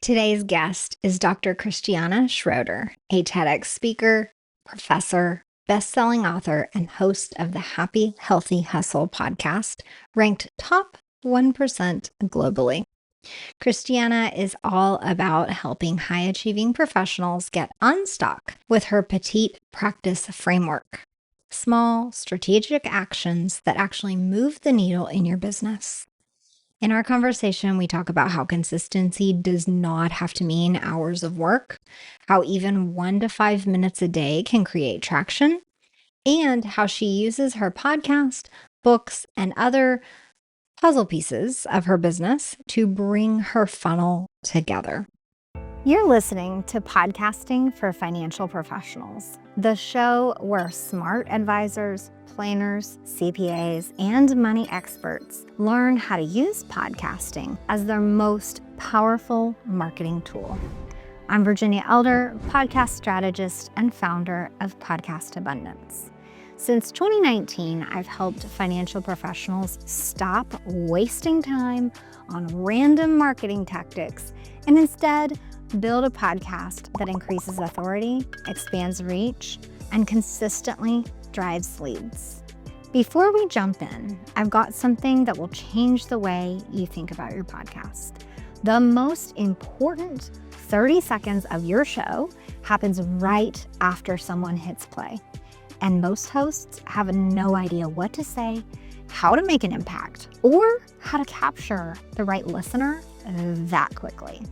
Today's guest is Dr. Christiane Schroeter, a TEDx speaker, professor, best-selling author, and host of the Happy, Healthy Hustle podcast, ranked top 1% globally. Christiane is all about helping high-achieving professionals get unstuck with her Petite practice framework. Small, strategic actions that actually move the needle in your business. In our conversation, we talk about how consistency does not have to mean hours of work, how even 1 to 5 minutes a day can create traction, and how she uses her podcast, books, and other puzzle pieces of her business to bring her funnel together. You're listening to Podcasting for Financial Professionals, the show where smart advisors, planners, CPAs, and money experts learn how to use podcasting as their most powerful marketing tool. I'm Virginia Elder, podcast strategist and founder of Podcast Abundance. Since 2019, I've helped financial professionals stop wasting time on random marketing tactics and instead build a podcast that increases authority, expands reach, and consistently drives leads. Before we jump in, I've got something that will change the way you think about your podcast. The most important 30 seconds of your show happens right after someone hits play. And most hosts have no idea what to say, how to make an impact, or how to capture the right listener that quickly.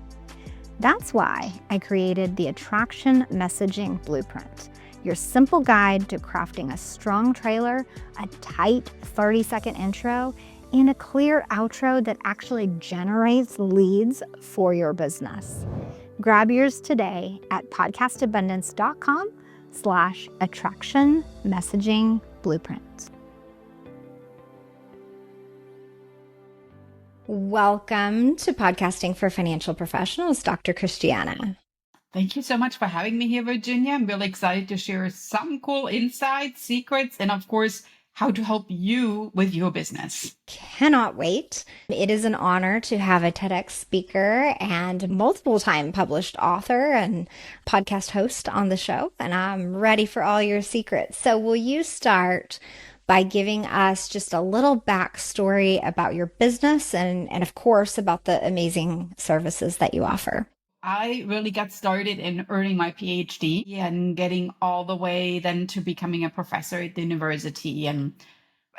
That's why I created the Attraction Messaging Blueprint, your simple guide to crafting a strong trailer, a tight 30-second intro, and a clear outro that actually generates leads for your business. Grab yours today at podcastabundance.com/attraction messaging blueprint. Welcome to Podcasting for Financial Professionals, Dr. Christiane. Thank you so much for having me here, Virginia. I'm really excited to share some cool insights, secrets, and of course, how to help you with your business. Cannot wait. It is an honor to have a TEDx speaker and multiple time published author and podcast host on the show, and I'm ready for all your secrets. So will you start by giving us just a little backstory about your business and of course, about the amazing services that you offer? I really got started in earning my PhD and getting all the way then to becoming a professor at the university. And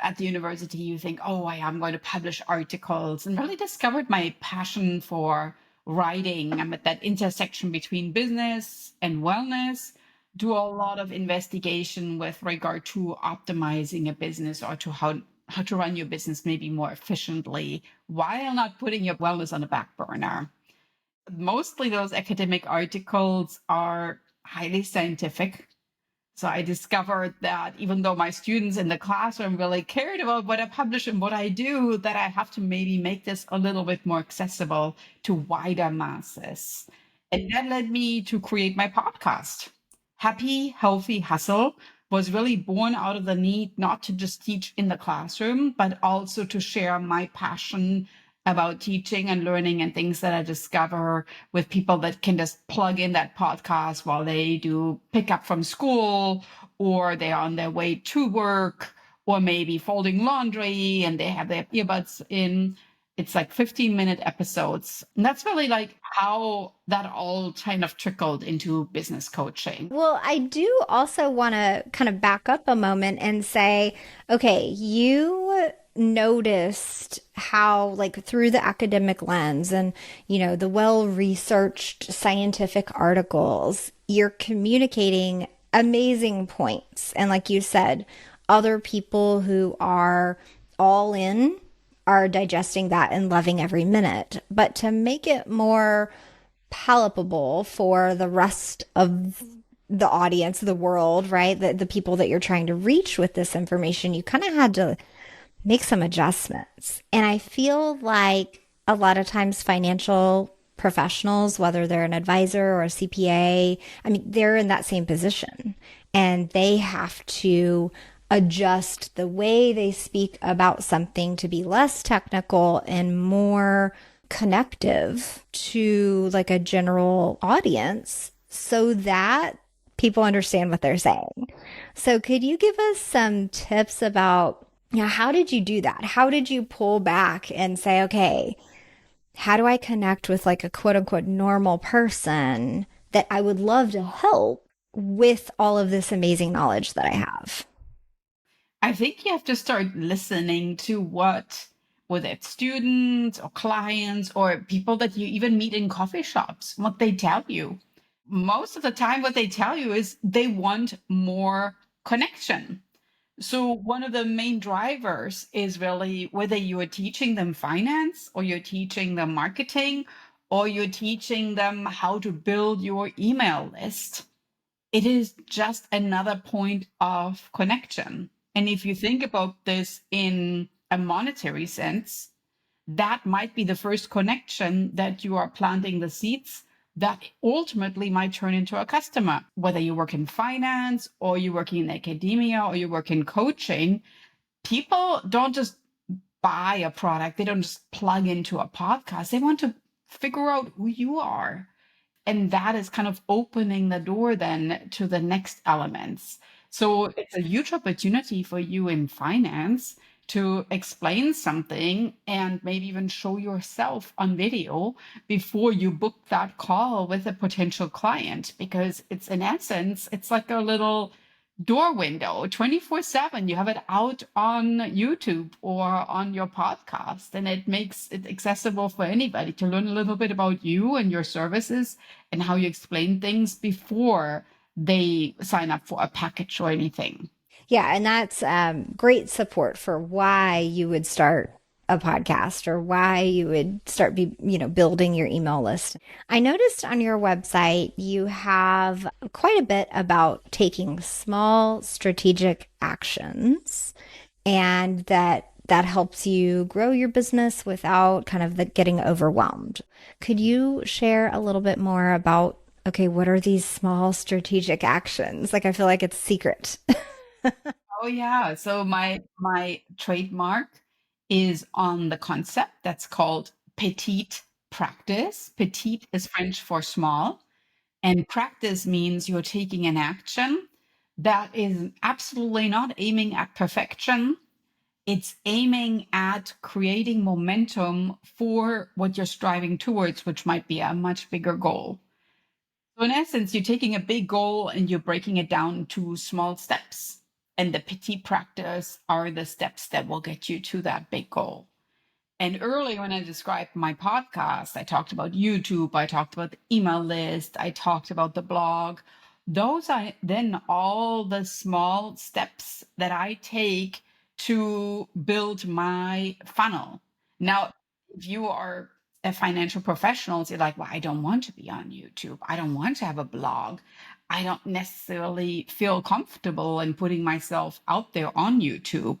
at the university, you think, oh, I'm going to publish articles, and really discovered my passion for writing. I'm at that intersection between business and wellness. Do a lot of investigation with regard to optimizing a business or to how to run your business maybe more efficiently while not putting your wellness on the back burner. Mostly those academic articles are highly scientific. So I discovered that even though my students in the classroom really cared about what I publish and what I do, that I have to maybe make this a little bit more accessible to wider masses. And that led me to create my podcast. Happy, Healthy Hustle was really born out of the need not to just teach in the classroom, but also to share my passion about teaching and learning and things that I discover with people that can just plug in that podcast while they do pick up from school, or they're on their way to work, or maybe folding laundry and they have their earbuds in. It's like 15-minute episodes. And that's really like how that all kind of trickled into business coaching. Well, I do also want to kind of back up a moment and say, okay, you noticed how, like, through the academic lens and, the well-researched scientific articles, you're communicating amazing points. And like you said, other people who are all in are digesting that and loving every minute. But to make it more palatable for the rest of the audience, the world, right? The people that you're trying to reach with this information, you kind of had to make some adjustments. And I feel like a lot of times financial professionals, whether they're an advisor or a CPA, they're in that same position and they have to adjust the way they speak about something to be less technical and more connective to like a general audience so that people understand what they're saying. So could you give us some tips about, how did you do that? How did you pull back and say, okay, how do I connect with like a quote unquote normal person that I would love to help with all of this amazing knowledge that I have? I think you have to start listening to whether it's students or clients or people that you even meet in coffee shops, what they tell you. Most of the time, what they tell you is they want more connection. So one of the main drivers is really whether you are teaching them finance or you're teaching them marketing or you're teaching them how to build your email list. It is just another point of connection. And if you think about this in a monetary sense, that might be the first connection that you are planting the seeds that ultimately might turn into a customer. Whether you work in finance or you work in academia or you work in coaching, people don't just buy a product, they don't just plug into a podcast. They want to figure out who you are. And that is kind of opening the door then to the next elements. So it's a huge opportunity for you in finance to explain something and maybe even show yourself on video before you book that call with a potential client, because it's in essence, it's like a little door window 24/7. You have it out on YouTube or on your podcast, and it makes it accessible for anybody to learn a little bit about you and your services and how you explain things before they sign up for a package or anything. Yeah, and that's great support for why you would start a podcast or why you would start building your email list. I noticed on your website you have quite a bit about taking small strategic actions, and that helps you grow your business without kind of getting overwhelmed. Could you share a little bit more about, okay, what are these small strategic actions? Like I feel like it's secret. Oh yeah. So my trademark is on the concept that's called Petite practice. Petite is French for small, and practice means you're taking an action that is absolutely not aiming at perfection. It's aiming at creating momentum for what you're striving towards, which might be a much bigger goal. So in essence, you're taking a big goal and you're breaking it down into small steps. And the petit practice are the steps that will get you to that big goal. And earlier, when I described my podcast, I talked about YouTube, I talked about the email list, I talked about the blog. Those are then all the small steps that I take to build my funnel. Now, if you are a financial professional, you're like, well, I don't want to be on YouTube. I don't want to have a blog. I don't necessarily feel comfortable in putting myself out there on YouTube.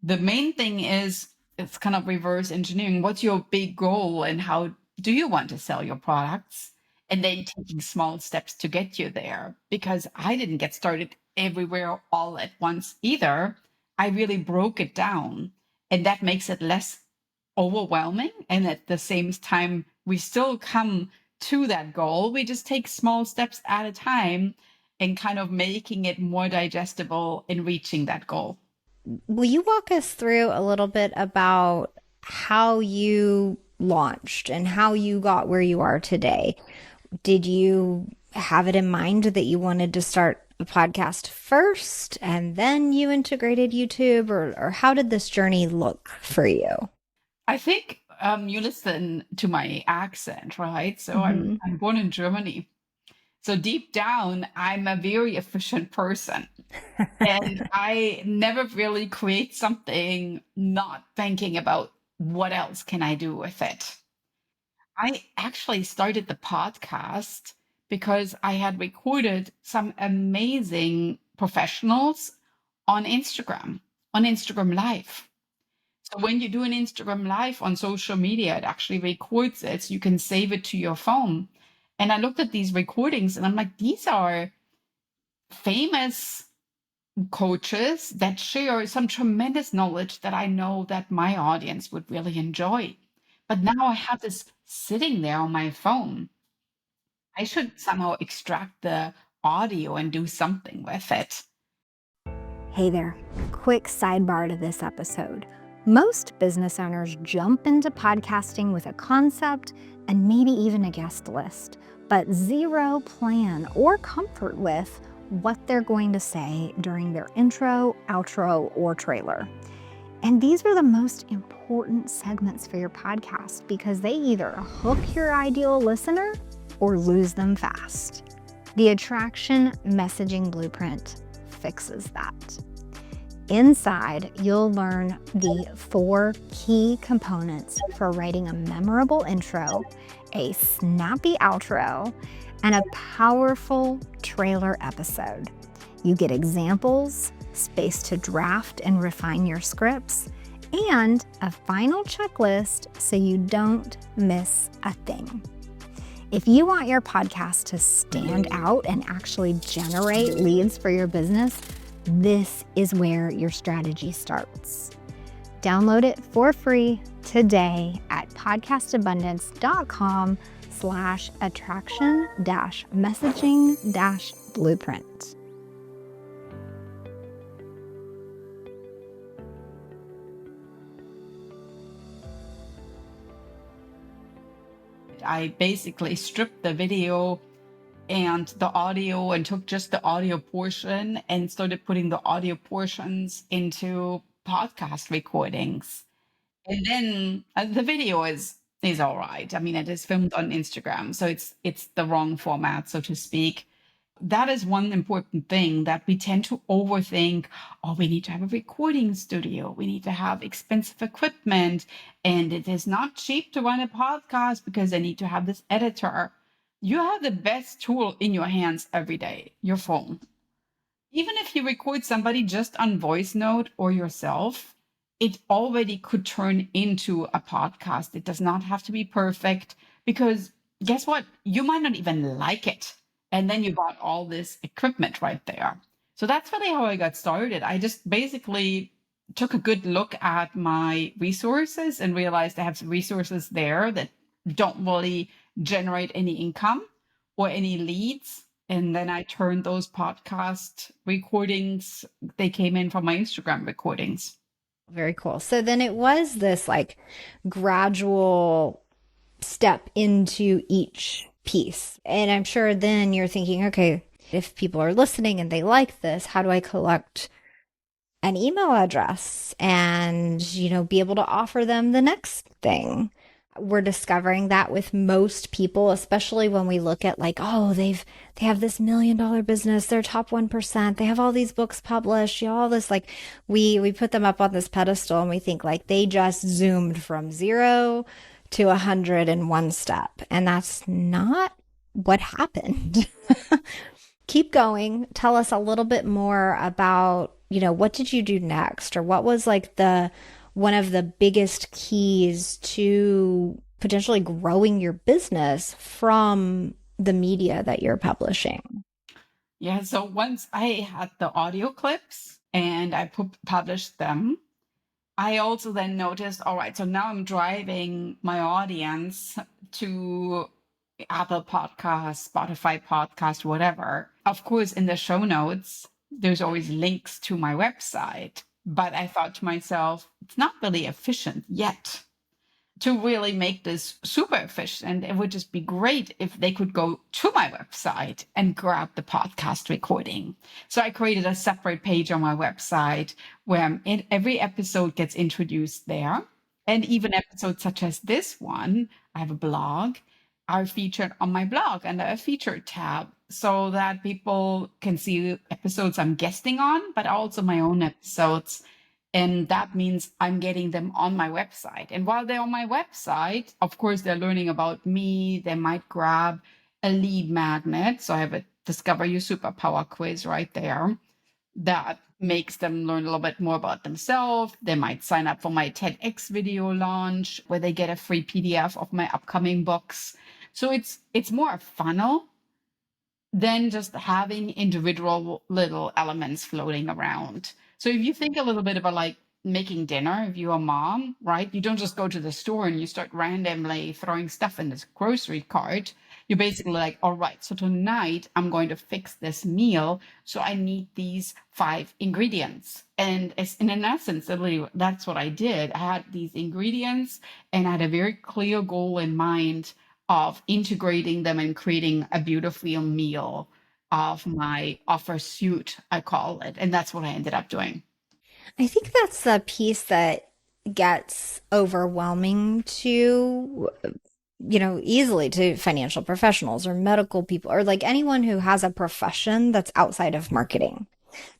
The main thing is it's kind of reverse engineering. What's your big goal and how do you want to sell your products? And then taking small steps to get you there. Because I didn't get started everywhere all at once either. I really broke it down. And that makes it less overwhelming. And at the same time, we still come to that goal. We just take small steps at a time and kind of making it more digestible in reaching that goal. Will you walk us through a little bit about how you launched and how you got where you are today? Did you have it in mind that you wanted to start a podcast first and then you integrated YouTube, or how did this journey look for you? I think you listen to my accent, right? So Hmm. I'm born in Germany. So deep down, I'm a very efficient person. And I never really create something not thinking about what else can I do with it. I actually started the podcast because I had recorded some amazing professionals on Instagram Live. So when you do an Instagram Live on social media, it actually records it. So you can save it to your phone. And I looked at these recordings and I'm like, these are famous coaches that share some tremendous knowledge that I know that my audience would really enjoy. But now I have this sitting there on my phone. I should somehow extract the audio and do something with it. Hey there, quick sidebar to this episode. Most business owners jump into podcasting with a concept and maybe even a guest list, but zero plan or comfort with what they're going to say during their intro, outro, or trailer. And these are the most important segments for your podcast because they either hook your ideal listener or lose them fast. The Attraction Messaging Blueprint fixes that. Inside, you'll learn the 4 key components for writing a memorable intro, a snappy outro, and a powerful trailer episode. You get examples, space to draft and refine your scripts, and a final checklist so you don't miss a thing. If you want your podcast to stand out and actually generate leads for your business, this is where your strategy starts. Download it for free today at podcastabundance.com/attraction-messaging-blueprint. I basically stripped the video and the audio and took just the audio portion and started putting the audio portions into podcast recordings. And then the video is all right. I mean, it is filmed on Instagram, so it's the wrong format, so to speak. That is one important thing that we tend to overthink. Oh, we need to have a recording studio. We need to have expensive equipment. And it is not cheap to run a podcast because I need to have this editor. You have the best tool in your hands every day, your phone. Even if you record somebody just on voice note or yourself, it already could turn into a podcast. It does not have to be perfect because guess what? You might not even like it. And then you got all this equipment right there. So that's really how I got started. I just basically took a good look at my resources and realized I have some resources there that don't really generate any income or any leads. And then I turned those podcast recordings, they came in from my Instagram recordings. Very cool. So then it was this like gradual step into each piece. And I'm sure then you're thinking, okay, if people are listening and they like this, how do I collect an email address and, be able to offer them the next thing? We're discovering that with most people, especially when we look at like, oh, they have this $1 million business, they're top 1%, they have all these books published, all this, like we put them up on this pedestal and we think like they just zoomed from 0 to 100 in one step. And that's not what happened. Keep going. Tell us a little bit more about, what did you do next? Or what was like one of the biggest keys to potentially growing your business from the media that you're publishing? Yeah, so once I had the audio clips and I published them, I also then noticed, all right, so now I'm driving my audience to Apple Podcasts, Spotify Podcast, whatever. Of course, in the show notes, there's always links to my website. But I thought to myself, it's not really efficient yet. To really make this super efficient, it would just be great if they could go to my website and grab the podcast recording. So I created a separate page on my website where every episode gets introduced there. And even episodes such as this one, I have a blog, are featured on my blog under a featured tab so that people can see episodes I'm guesting on, but also my own episodes. And that means I'm getting them on my website. And while they're on my website, of course, they're learning about me. They might grab a lead magnet. So I have a Discover Your Superpower quiz right there that makes them learn a little bit more about themselves. They might sign up for my TEDx video launch where they get a free PDF of my upcoming books. So it's more a funnel than just having individual little elements floating around. So if you think a little bit about like making dinner, if you're a mom, right? You don't just go to the store and you start randomly throwing stuff in this grocery cart. You're basically like, all right, so tonight I'm going to fix this meal. So I need these 5 ingredients. And it's, and in essence, literally, that's what I did. I had these ingredients and I had a very clear goal in mind of integrating them and creating a beautiful meal of my offer suit, I call it. And that's what I ended up doing. I think that's the piece that gets overwhelming to, easily to financial professionals or medical people or like anyone who has a profession that's outside of marketing.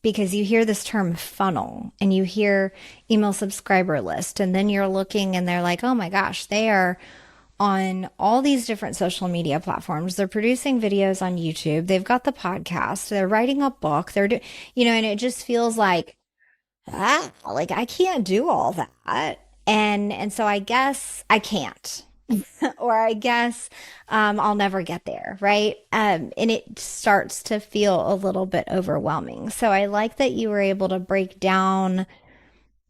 Because you hear this term funnel and you hear email subscriber list, and then you're looking and they're like, oh my gosh, they are on all these different social media platforms. They're producing videos on YouTube. They've got the podcast. They're writing a book. They're and it just feels like I can't do all that. And so I guess I can't. Or I guess I'll never get there, right? And it starts to feel a little bit overwhelming. So I like that you were able to break down,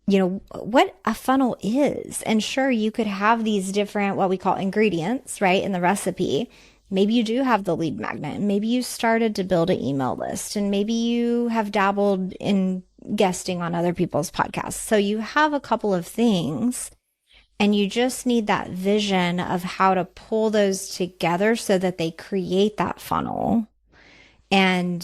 what a funnel is. And sure, you could have these different, what we call ingredients, right, in the recipe. Maybe you do have the lead magnet. Maybe you started to build an email list, and maybe you have dabbled in guesting on other people's podcasts. So you have a couple of things, and you just need that vision of how to pull those together so that they create that funnel. And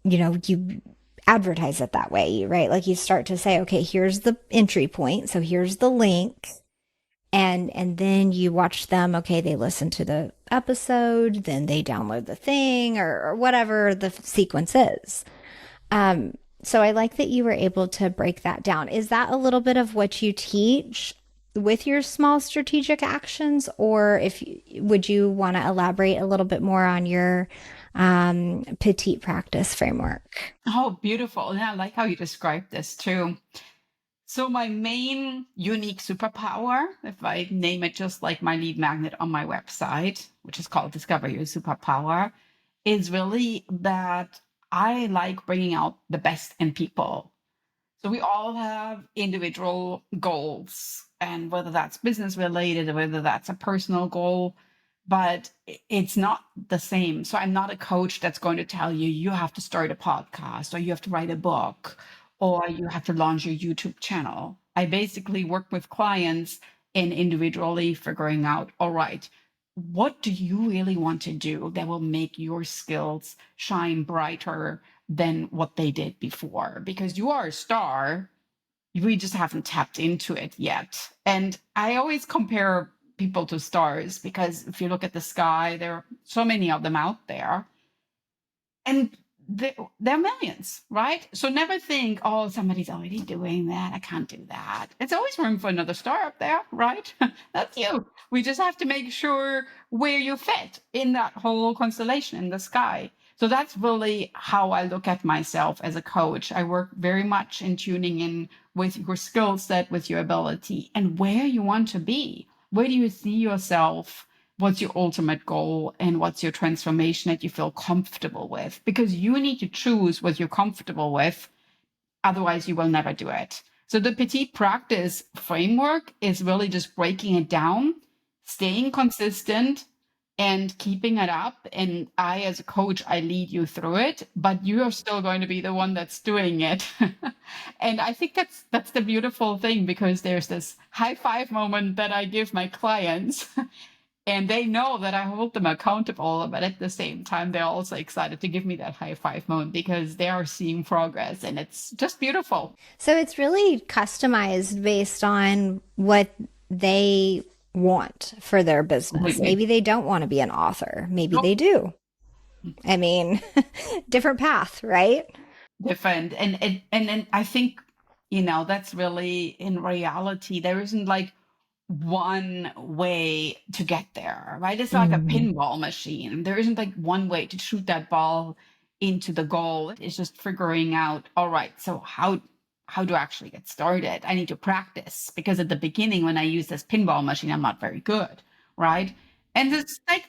you advertise it that way, right? Like you start to say, okay, here's the entry point. So here's the link. And then you watch them, okay, they listen to the episode, then they download the thing or whatever the sequence is. So I like that you were able to break that down. Is that a little bit of what you teach with your small strategic actions, or would you want to elaborate a little bit more on your Petite practice framework? Oh, beautiful. And I like how you described this too. So my main unique superpower, if I name it just like my lead magnet on my website, which is called Discover Your Superpower, is really that I like bringing out the best in people. So we all have individual goals, and whether that's business related or whether that's a personal goal, but it's not the same. So I'm not a coach that's going to tell you you have to start a podcast or you have to write a book or you have to launch your YouTube channel. I basically work with clients in individually figuring out, all right, what do you really want to do that will make your skills shine brighter than what they did before? Because you are a star, we just haven't tapped into it yet. And I always compare people to stars because if you look at the sky, there are so many of them out there. And there are millions, right? So never think, oh, somebody's already doing that. I can't do that. It's always room for another star up there, right? That's you. We just have to make sure where you fit in that whole constellation in the sky. So that's really how I look at myself as a coach. I work very much in tuning in with your skill set, with your ability, and where you want to be. Where do you see yourself? What's your ultimate goal and what's your transformation that you feel comfortable with? Because you need to choose what you're comfortable with. Otherwise, you will never do it. So the Petite practice framework is really just breaking it down, staying consistent and keeping it up. And I, as a coach, I lead you through it, but you are still going to be the one that's doing it. And I think that's the beautiful thing, because there's this high five moment that I give my clients. And they know that I hold them accountable, but at the same time, they're also excited to give me that high five moment because they are seeing progress and it's just beautiful. So it's really customized based on what they want for their business. Completely. Maybe they don't want to be an author. Maybe Nope. they do. I mean, different path, right? Different. And I think, that's really in reality, there isn't like one way to get there, right? It's like a Mm. pinball machine. There isn't like one way to shoot that ball into the goal. It's just figuring out, all right, so how do I actually get started? I need to practice, because at the beginning when I use this pinball machine, I'm not very good, right? And it's like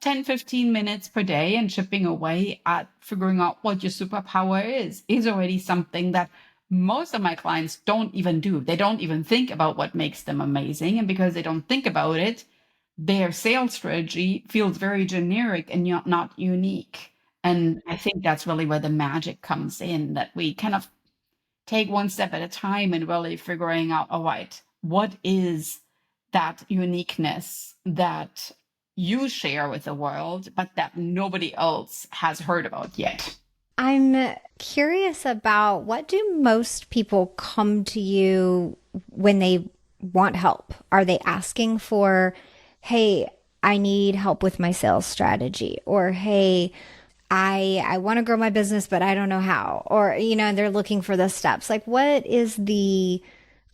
10, 15 minutes per day, and chipping away at figuring out what your superpower is already something that most of my clients don't even do. They don't even think about what makes them amazing. And because they don't think about it, their sales strategy feels very generic and not unique. And I think that's really where the magic comes in, that we kind of take one step at a time and really figuring out, all right, what is that uniqueness that you share with the world, but that nobody else has heard about yet? I'm curious about, what do most people come to you when they want help? Are they asking for, hey, I need help with my sales strategy, or hey, I want to grow my business, but I don't know how, or they're looking for the steps. Like, what is the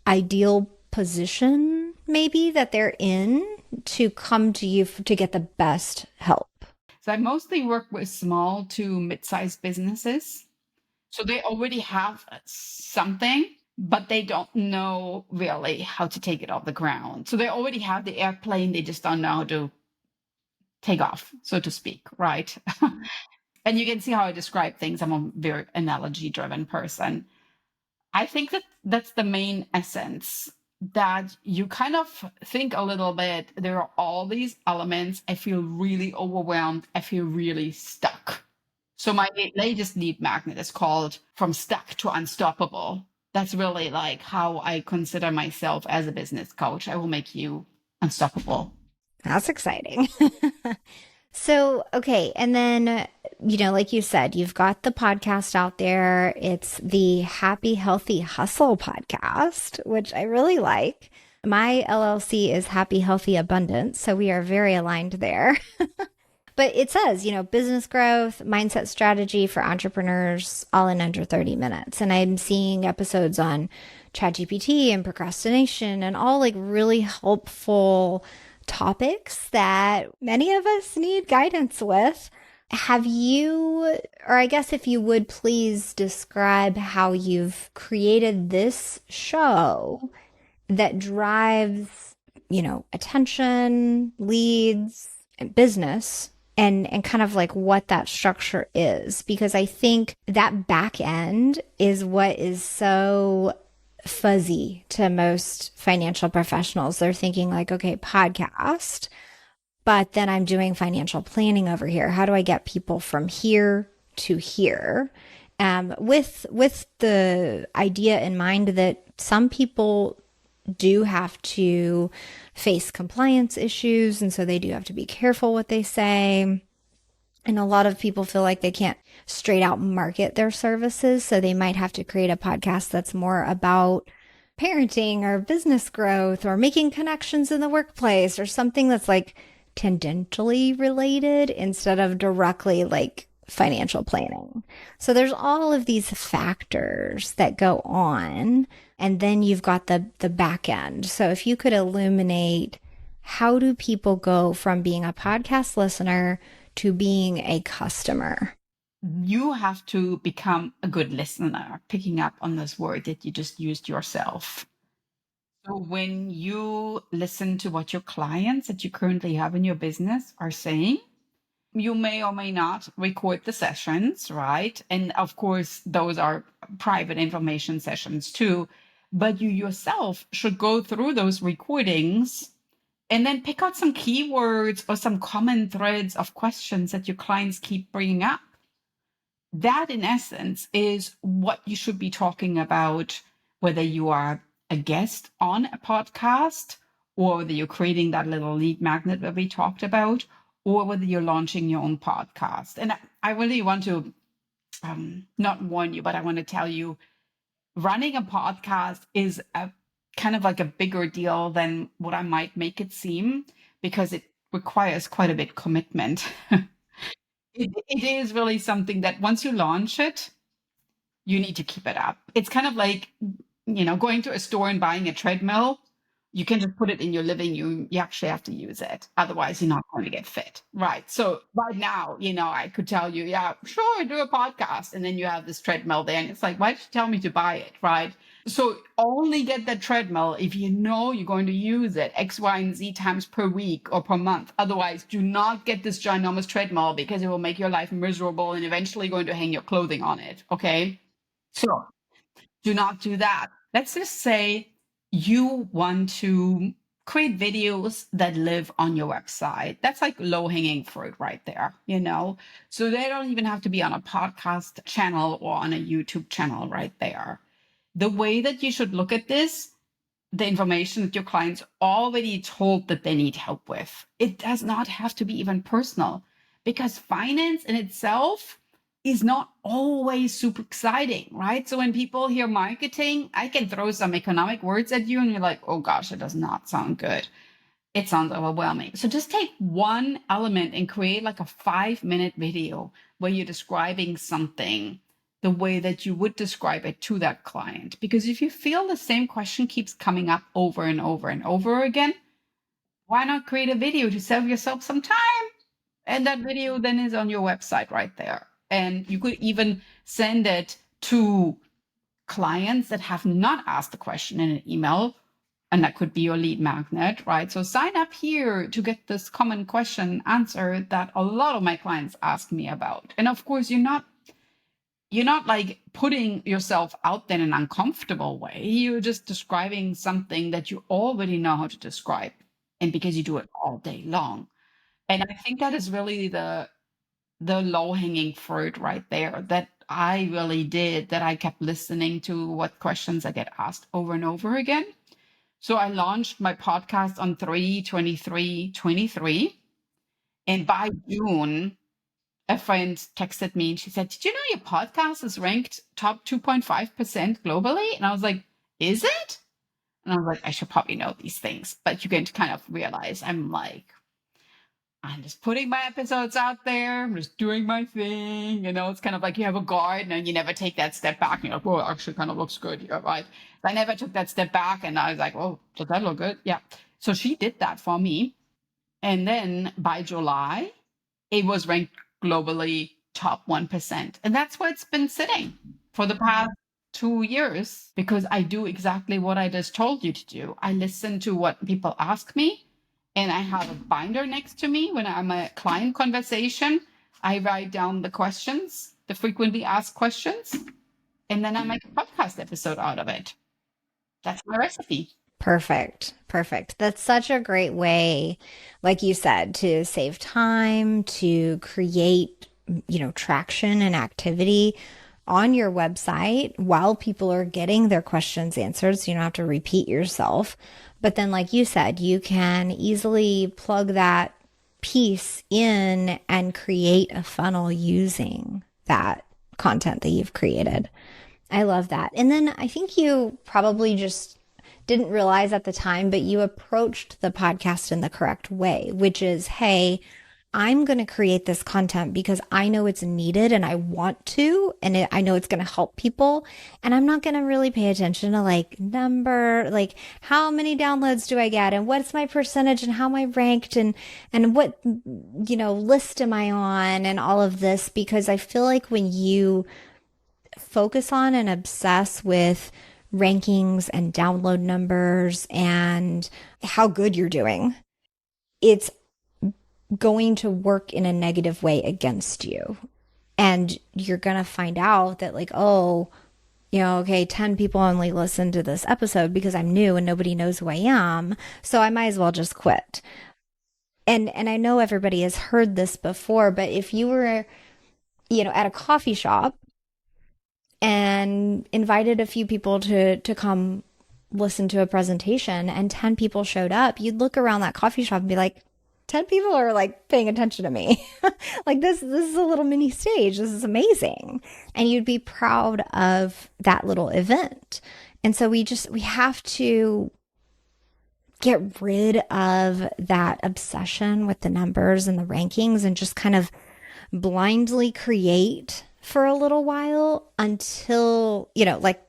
ideal position maybe that they're in to come to you to get the best help? So I mostly work with small to mid-sized businesses. So they already have something, but they don't know really how to take it off the ground. So they already have the airplane, they just don't know how to take off, so to speak, right? And you can see how I describe things. I'm a very analogy-driven person. I think that that's the main essence, that you kind of think a little bit, there are all these elements. I feel really overwhelmed. I feel really stuck. So my latest lead magnet is called From Stuck to Unstoppable. That's really like how I consider myself as a business coach. I will make you unstoppable. That's exciting. So, okay. And then, like you said, you've got the podcast out there. It's the Happy Healthy Hustle podcast, which I really like. My LLC is Happy Healthy Abundance. So we are very aligned there. But it says, business growth, mindset strategy for entrepreneurs, all in under 30 minutes. And I'm seeing episodes on ChatGPT and procrastination and all like really helpful topics that many of us need guidance with. Have you, or I guess if you would please describe how you've created this show that drives, attention, leads, and business, and kind of like what that structure is, because I think that back end is what is so fuzzy to most financial professionals. They're thinking like, okay, podcast, but then I'm doing financial planning over here. How do I get people from here to here? With the idea in mind that some people do have to face compliance issues, and so they do have to be careful what they say. And a lot of people feel like they can't straight out market their services, so they might have to create a podcast that's more about parenting or business growth or making connections in the workplace, or something that's like tangentially related instead of directly like financial planning. So there's all of these factors that go on, and then you've got the back end. So if you could illuminate, how do people go from being a podcast listener to being a customer? You have to become a good listener, picking up on this word that you just used yourself. So when you listen to what your clients that you currently have in your business are saying, you may or may not record the sessions, right? And of course, those are private information sessions too. But you yourself should go through those recordings and then pick out some keywords or some common threads of questions that your clients keep bringing up. That, in essence, is what you should be talking about, whether you are a guest on a podcast, or whether you're creating that little lead magnet that we talked about, or whether you're launching your own podcast. And I really want to not warn you, but I want to tell you, running a podcast is a kind of like a bigger deal than what I might make it seem, because it requires quite a bit commitment. It is really something that once you launch it, you need to keep it up. It's kind of like, going to a store and buying a treadmill. You can just put it in your living room. You actually have to use it. Otherwise, you're not going to get fit. Right. So right now, I could tell you, yeah, sure, do a podcast. And then you have this treadmill there. And it's like, why did you tell me to buy it? Right. So only get that treadmill if you know you're going to use it X, Y, and Z times per week or per month. Otherwise, do not get this ginormous treadmill, because it will make your life miserable and eventually going to hang your clothing on it. Okay. So Do not do that. Let's just say you want to create videos that live on your website. That's like low hanging fruit right there, you know? So they don't even have to be on a podcast channel or on a YouTube channel right there. The way that you should look at this, the information that your clients already told that they need help with. It does not have to be even personal, because finance in itself is not always super exciting, right? So when people hear marketing, I can throw some economic words at you and you're like, oh gosh, it does not sound good. It sounds overwhelming. So just take one element and create like a 5-minute video where you're describing something the way that you would describe it to that client. Because if you feel the same question keeps coming up over and over and over again, why not create a video to save yourself some time? And that video then is on your website right there. And you could even send it to clients that have not asked the question in an email, and that could be your lead magnet, right? So sign up here to get this common question answered that a lot of my clients ask me about. And of course, you're not like putting yourself out there in an uncomfortable way. You're just describing something that you already know how to describe, and because you do it all day long. And I think that is really the low hanging fruit right there that I really did, that I kept listening to what questions I get asked over and over again. So I launched my podcast on 3/23/23. And by June, a friend texted me and she said, did you know your podcast is ranked top 2.5% globally? And I was like, is it? And I was like, I should probably know these things. But you can kind of realize I'm just putting my episodes out there. I'm just doing my thing. You know, it's kind of like you have a garden and you never take that step back. And you're like, oh, it actually kind of looks good here, right? So I never took that step back. And I was like, oh, does that look good? Yeah. So she did that for me. And then by July, it was ranked globally top 1%. And that's where it's been sitting for the past 2 years, because I do exactly what I just told you to do. I listen to what people ask me, and I have a binder next to me when I'm a client conversation. I write down the questions, the frequently asked questions, and then I make a podcast episode out of it. That's my recipe. Perfect. Perfect. That's such a great way, like you said, to save time, to create, traction and activity on your website while people are getting their questions answered. So you don't have to repeat yourself. But then, like you said, you can easily plug that piece in and create a funnel using that content that you've created. I love that. And then I think you probably just didn't realize at the time, but you approached the podcast in the correct way, which is, hey, I'm going to create this content because I know it's needed and I want to, and I know it's going to help people. And I'm not going to really pay attention to like number, like how many downloads do I get and what's my percentage and how am I ranked and what, list am I on and all of this, because I feel like when you focus on and obsess with rankings and download numbers and how good you're doing, it's going to work in a negative way against you. And you're going to find out that like, oh, okay, 10 people only listened to this episode because I'm new and nobody knows who I am. So I might as well just quit. And I know everybody has heard this before, but if you were, at a coffee shop and invited a few people to come listen to a presentation and 10 people showed up, you'd look around that coffee shop and be like, 10 people are like paying attention to me. Like this is a little mini stage. This is amazing. And you'd be proud of that little event. And so we have to get rid of that obsession with the numbers and the rankings and just kind of blindly create for a little while until, like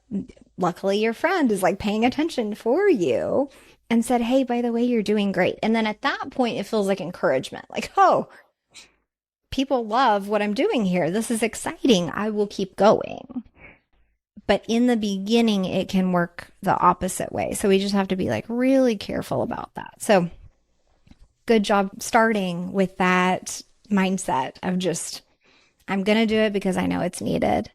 luckily your friend is like paying attention for you and said, hey, by the way, you're doing great. And then at that point, it feels like encouragement. Like, oh, people love what I'm doing here. This is exciting. I will keep going. But in the beginning, it can work the opposite way. So we just have to be like really careful about that. So good job starting with that mindset of just, I'm going to do it because I know it's needed.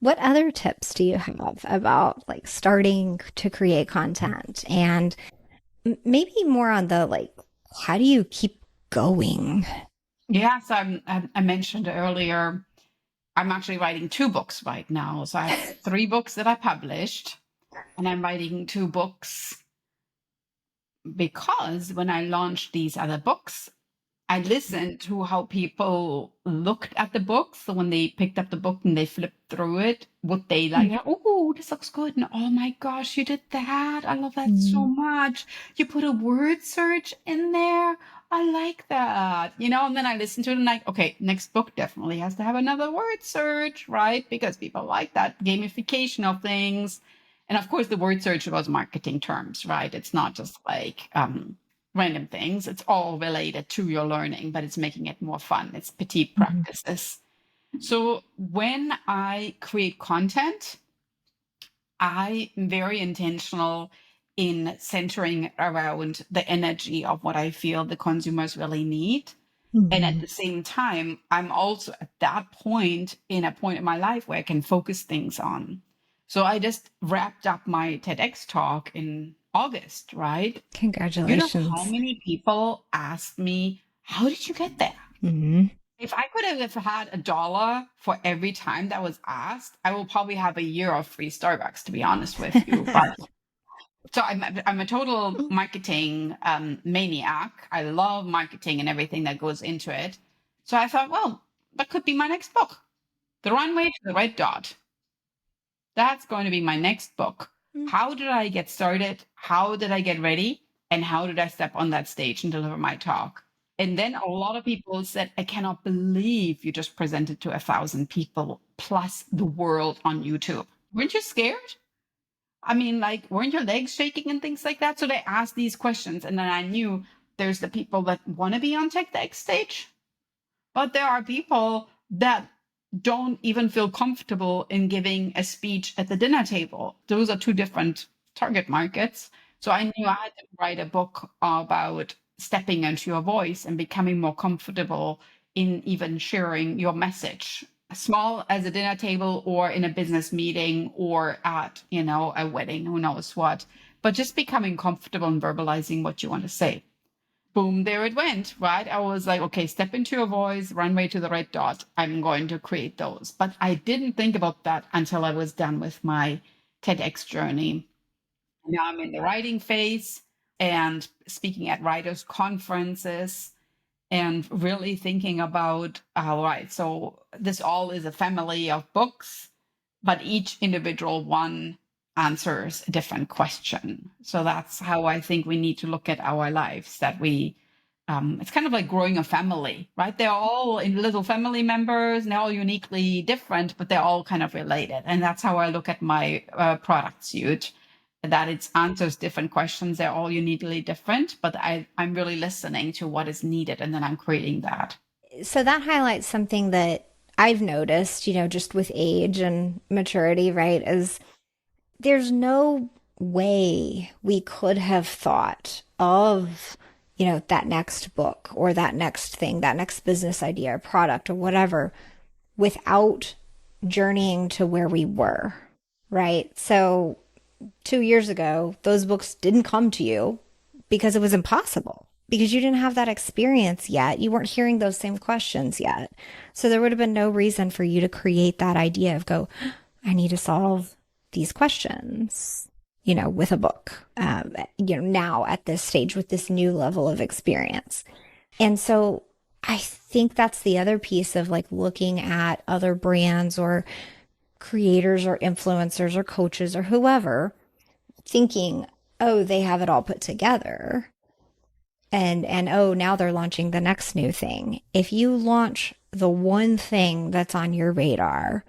What other tips do you have about like starting to create content and maybe more on the like, how do you keep going? Yeah, so I mentioned earlier, I'm actually writing 2 books right now. So I have 3 books that I published, and I'm writing 2 books because when I launched these other books, I listened to how people looked at the book. So when they picked up the book and they flipped through it, would they like, oh, this looks good. And oh my gosh, you did that. I love that so Mhm. much. You put a word search in there. I like that. And then I listened to it and like, okay, next book definitely has to have another word search, right? Because people like that gamification of things. And of course, the word search was marketing terms, right? It's not just like, random things. It's all related to your learning, but it's making it more fun. It's petite Mhm. practices. So when I create content, I'm very intentional in centering around the energy of what I feel the consumers really need. And at Mhm. the same time, I'm also at that point in a point in my life where I can focus things on. So I just wrapped up my TEDx talk in August, right? You know how Congratulations. many people asked me, how did you get there? Mhm. If I could have had $1 for every time that was asked, I will probably have a year of free Starbucks, to be honest with you. But so I'm a total marketing maniac. I love marketing and everything that goes into it. So I thought, well, that could be my next book, The Runway to the Red Dot. That's going to be my next book. How did I get started? How did I get ready? And how did I step on that stage and deliver my talk? And then a lot of people said, I cannot believe you just presented to 1,000 people plus the world on YouTube. Weren't you scared? I mean, like, weren't your legs shaking and things like that? So they asked these questions. And then I knew there's the people that want to be on TEDx stage, but there are people that don't even feel comfortable in giving a speech at the dinner table. Those are 2 different target markets. So I knew I had to write a book about stepping into your voice and becoming more comfortable in even sharing your message, small as a dinner table or in a business meeting or at, a wedding, who knows what, but just becoming comfortable in verbalizing what you want to say. Boom, there it went, right? I was like, okay, step into your voice, runway to the red dot. I'm going to create those. But I didn't think about that until I was done with my TEDx journey. Now I'm in the writing phase and speaking at writers' conferences and really thinking about, all right, so this all is a family of books, but each individual one answers a different question. So that's how I think we need to look at our lives, that it's kind of like growing a family, right? They're all little family members and they're all uniquely different, but they're all kind of related. And that's how I look at my product suite, that it answers different questions. They're all uniquely different, but I'm really listening to what is needed and then I'm creating that. So that highlights something that I've noticed, just with age and maturity, right? Is there's no way we could have thought of, that next book or that next thing, that next business idea or product or whatever without journeying to where we were, right? So 2 years ago, those books didn't come to you because it was impossible, because you didn't have that experience yet. You weren't hearing those same questions yet. So there would have been no reason for you to create that idea of I need to solve these questions, with a book, now at this stage with this new level of experience. And so I think that's the other piece of like looking at other brands or creators or influencers or coaches or whoever, thinking, oh, they have it all put together. And oh, now they're launching the next new thing. If you launch the one thing that's on your radar,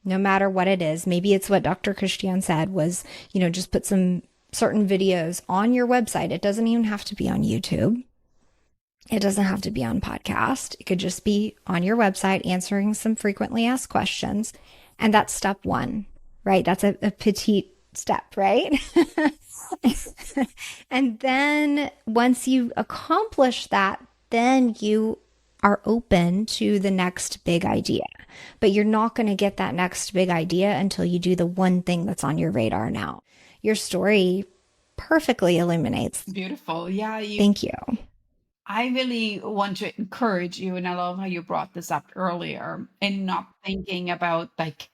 no matter what it is, maybe it's what Dr. Christiane said was, just put some certain videos on your website. It doesn't even have to be on YouTube. It doesn't have to be on podcast. It could just be on your website answering some frequently asked questions. And that's step one, right? That's a petite step, right? And then once you accomplish that, then you are open to the next big idea. But you're not going to get that next big idea until you do the one thing that's on your radar now. Your story perfectly illuminates. Beautiful. Yeah, Thank you. I really want to encourage you, and I love how you brought this up earlier, and not thinking about like,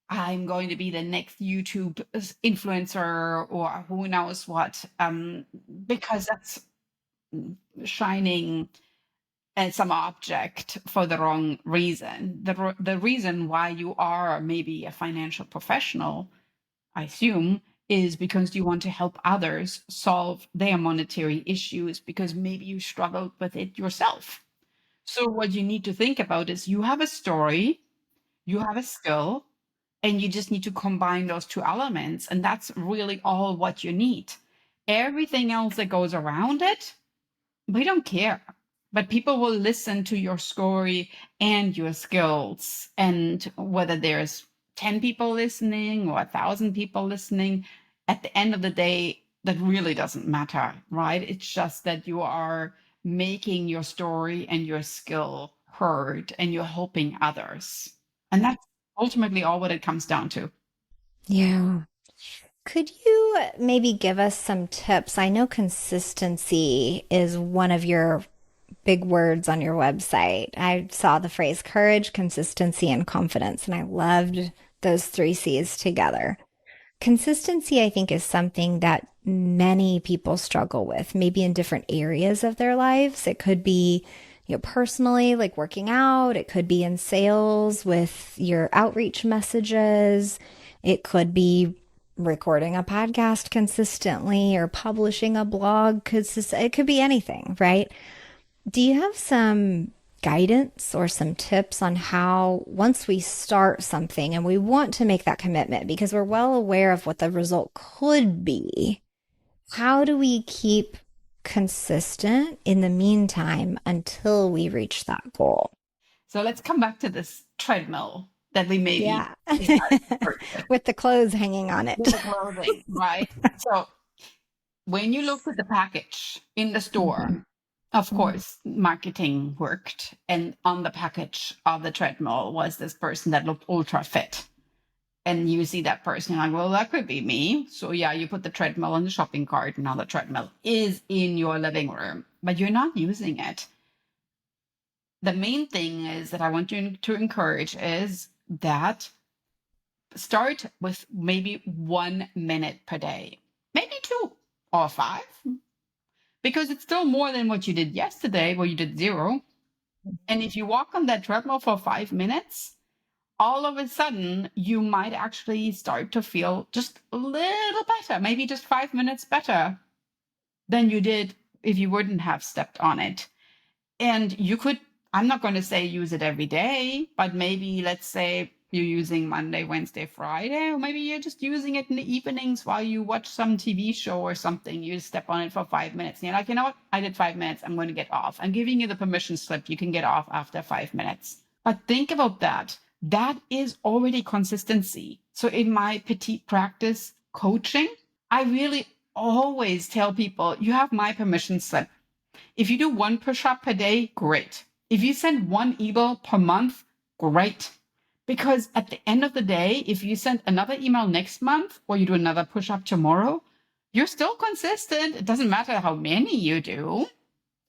I'm going to be the next YouTube influencer or who knows what, because that's shining as some object for the wrong reason. The reason why you are maybe a financial professional, I assume, is because you want to help others solve their monetary issues because maybe you struggled with it yourself. So what you need to think about is you have a story, you have a skill, and you just need to combine those two elements. And that's really all what you need. Everything else that goes around it, we don't care. But people will listen to your story and your skills. And whether there's 10 people listening or 1,000 people listening, at the end of the day, that really doesn't matter, right? It's just that you are making your story and your skill heard and you're helping others. And that's ultimately all what it comes down to. Yeah. Could you maybe give us some tips? I know consistency is one of your big words on your website. I saw the phrase courage, consistency, and confidence, and I loved those three C's together. Consistency, I think, is something that many people struggle with, maybe in different areas of their lives. It could be, personally, like working out. It could be in sales with your outreach messages. It could be recording a podcast consistently or publishing a blog. It could be anything, right? Do you have some guidance or some tips on how, once we start something and we want to make that commitment because we're well aware of what the result could be, how do we keep consistent in the meantime until we reach that goal? So let's come back to this treadmill that we maybe Yeah. decided With the clothes hanging on it. with the clothing, right? So when you looked at the package in the store, of course, marketing worked. And on the package of the treadmill was this person that looked ultra fit. And you see that person, you're like, well, that could be me. So yeah, you put the treadmill in the shopping cart, and now the treadmill is in your living room, but you're not using it. The main thing is that I want you to encourage is that start with maybe 1 minute per day, maybe 2 or 5, because it's still more than what you did yesterday where you did 0. And if you walk on that treadmill for 5 minutes, all of a sudden you might actually start to feel just a little better, maybe just 5 minutes better than you did if you wouldn't have stepped on it. And you could, I'm not going to say use it every day, but maybe let's say you're using Monday, Wednesday, Friday, or maybe you're just using it in the evenings while you watch some TV show or something. You step on it for 5 minutes. And you're like, you know what? I did 5 minutes. I'm going to get off. I'm giving you the permission slip. You can get off after 5 minutes. But think about that. That is already consistency. So in my Petite practice coaching, I really always tell people, you have my permission slip. If you do 1 push-up per day, great. If you send 1 email per month, great. Because at the end of the day, if you send another email next month or you do another push-up tomorrow, you're still consistent. It doesn't matter how many you do.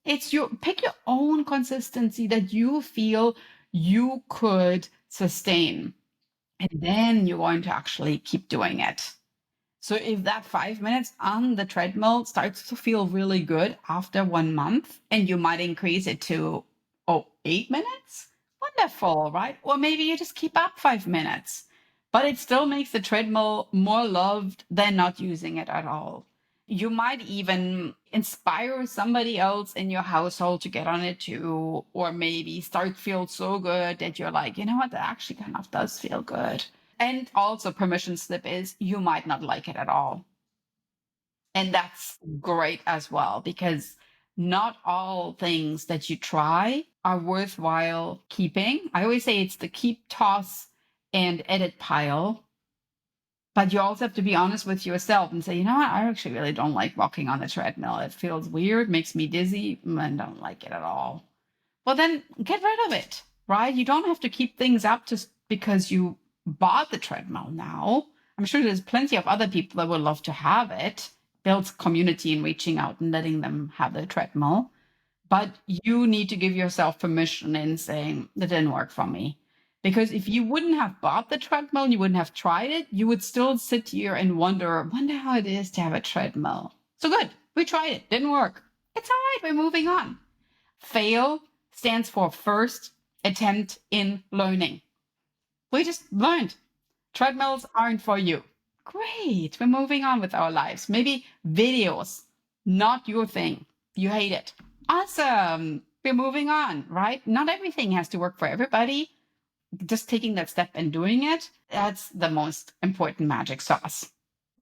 It's pick your own consistency that you feel you could sustain. And then you're going to actually keep doing it. So if that 5 minutes on the treadmill starts to feel really good after 1 month, and you might increase it to 8 minutes, wonderful, right? Or maybe you just keep up 5 minutes, but it still makes the treadmill more loved than not using it at all. You might even inspire somebody else in your household to get on it too, or maybe start feel so good that you're like, you know what, that actually kind of does feel good. And also permission slip is you might not like it at all. And that's great as well, because not all things that you try are worthwhile keeping. I always say it's the keep, toss, and edit pile. But you also have to be honest with yourself and say, you know what, I actually really don't like walking on the treadmill. It feels weird, makes me dizzy, and don't like it at all. well, then get rid of it, right? You don't have to keep things up just because you bought the treadmill now. I'm sure there's plenty of other people that would love to have it. Builds community in reaching out and letting them have the treadmill. But you need to give yourself permission in saying, that didn't work for me. Because if you wouldn't have bought the treadmill, you wouldn't have tried it, you would still sit here and wonder how it is to have a treadmill. So good, we tried it, didn't work. It's all right, we're moving on. Fail stands for first attempt in learning. We just learned treadmills aren't for you. Great, we're moving on with our lives. Maybe videos, not your thing. You hate it. Awesome. We're moving on, right? Not everything has to work for everybody. Just taking that step and doing it, that's the most important magic sauce.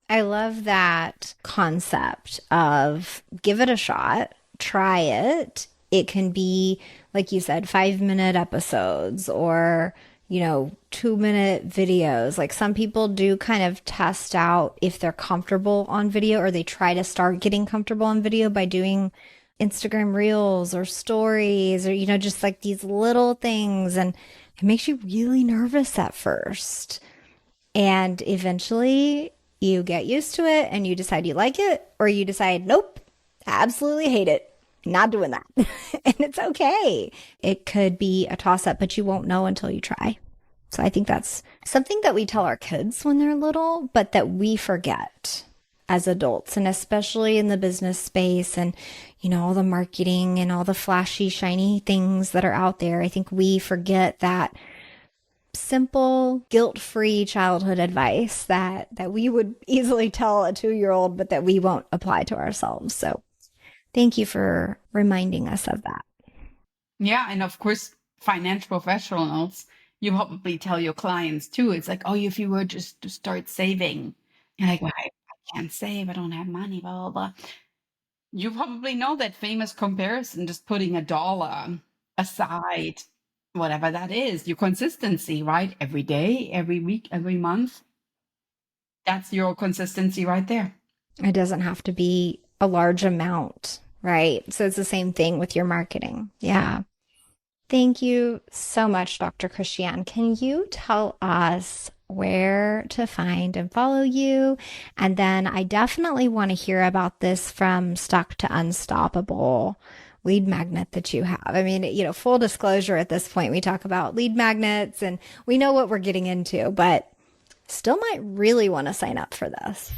I love that concept of give it a shot, try it. It can be, like you said, 5-minute episodes or, 2-minute videos. Like some people do kind of test out if they're comfortable on video, or they try to start getting comfortable on video by doing Instagram reels or stories, or, just like these little things. And it makes you really nervous at first. And eventually you get used to it and you decide you like it, or you decide, nope, absolutely hate it. Not doing that. And it's okay. It could be a toss up, but you won't know until you try. So I think that's something that we tell our kids when they're little, but that we forget as adults, and especially in the business space and, all the marketing and all the flashy, shiny things that are out there. I think we forget that simple, guilt-free childhood advice that we would easily tell a 2-year-old, but that we won't apply to ourselves. So thank you for reminding us of that. Yeah. And of course, financial professionals, you probably tell your clients too. It's like, oh, if you were just to start saving, you're like, well, I can't save. I don't have money, blah, blah, blah. You probably know that famous comparison, just putting $1 aside, whatever that is, your consistency, right? Every day, every week, every month. That's your consistency right there. It doesn't have to be a large amount, right? So it's the same thing with your marketing. Yeah. Thank you so much, Dr. Christiane. Can you tell us where to find and follow you? And then I definitely want to hear about this from Stuck to Unstoppable lead magnet that you have. I mean, full disclosure at this point, we talk about lead magnets and we know what we're getting into, but still might really want to sign up for this.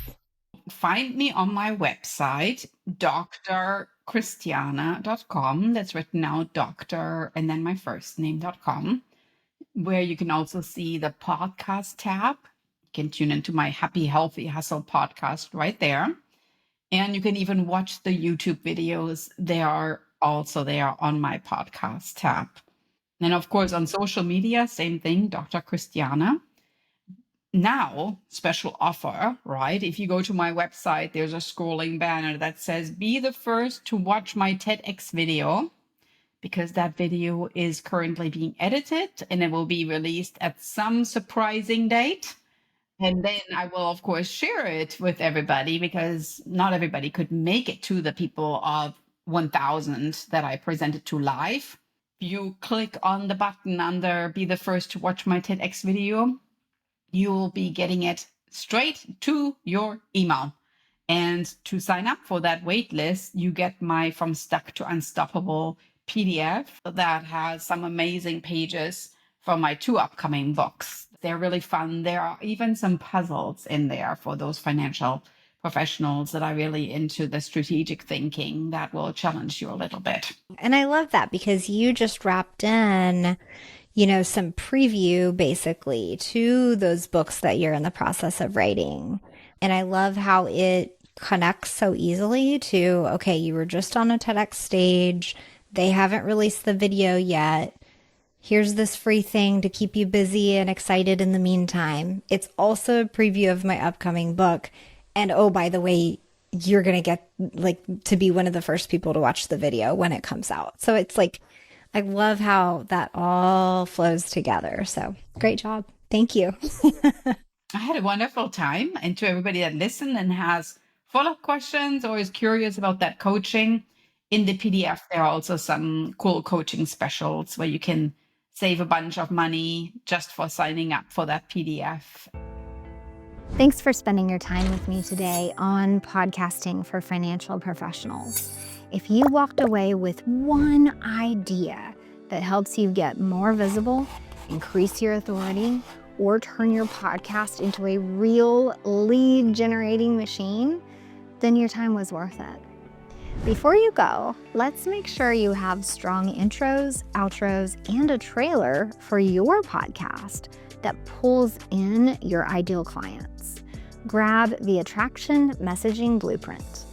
Find me on my website, drchristiane.com. That's written out doctor and then my first name.com, where you can also see the podcast tab. You can tune into my Happy Healthy Hustle podcast right there. And you can even watch the YouTube videos. They are also there on my podcast tab. And of course, on social media, same thing, Dr. Christiane. Now, special offer, right? If you go to my website, there's a scrolling banner that says, be the first to watch my TEDx video, because that video is currently being edited and it will be released at some surprising date. And then I will, of course, share it with everybody, because not everybody could make it to the people of 1,000 that I presented to live. You click on the button under be the first to watch my TEDx video, you will be getting it straight to your email. And to sign up for that wait list, you get my From Stuck to Unstoppable PDF that has some amazing pages from my 2 upcoming books. They're really fun. There are even some puzzles in there for those financial professionals that are really into the strategic thinking that will challenge you a little bit. And I love that, because you just wrapped in some preview basically to those books that you're in the process of writing. And I love how it connects so easily to, okay, you were just on a TEDx stage. They haven't released the video yet. Here's this free thing to keep you busy and excited in the meantime. It's also a preview of my upcoming book. And oh, by the way, you're going to get to be one of the first people to watch the video when it comes out. So it's like, I love how that all flows together. So great job. Thank you. I had a wonderful time. And to everybody that listened and has follow-up questions or is curious about that coaching, in the PDF, there are also some cool coaching specials where you can save a bunch of money just for signing up for that PDF. Thanks for spending your time with me today on Podcasting for Financial Professionals. If you walked away with one idea that helps you get more visible, increase your authority, or turn your podcast into a real lead-generating machine, then your time was worth it. Before you go, let's make sure you have strong intros, outros, and a trailer for your podcast that pulls in your ideal clients. Grab the Attraction Messaging Blueprint.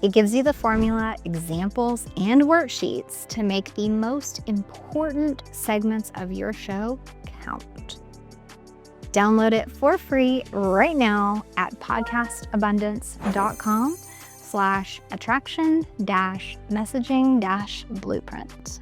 It gives you the formula, examples, and worksheets to make the most important segments of your show count. Download it for free right now at podcastabundance.com/attraction-messaging-blueprint.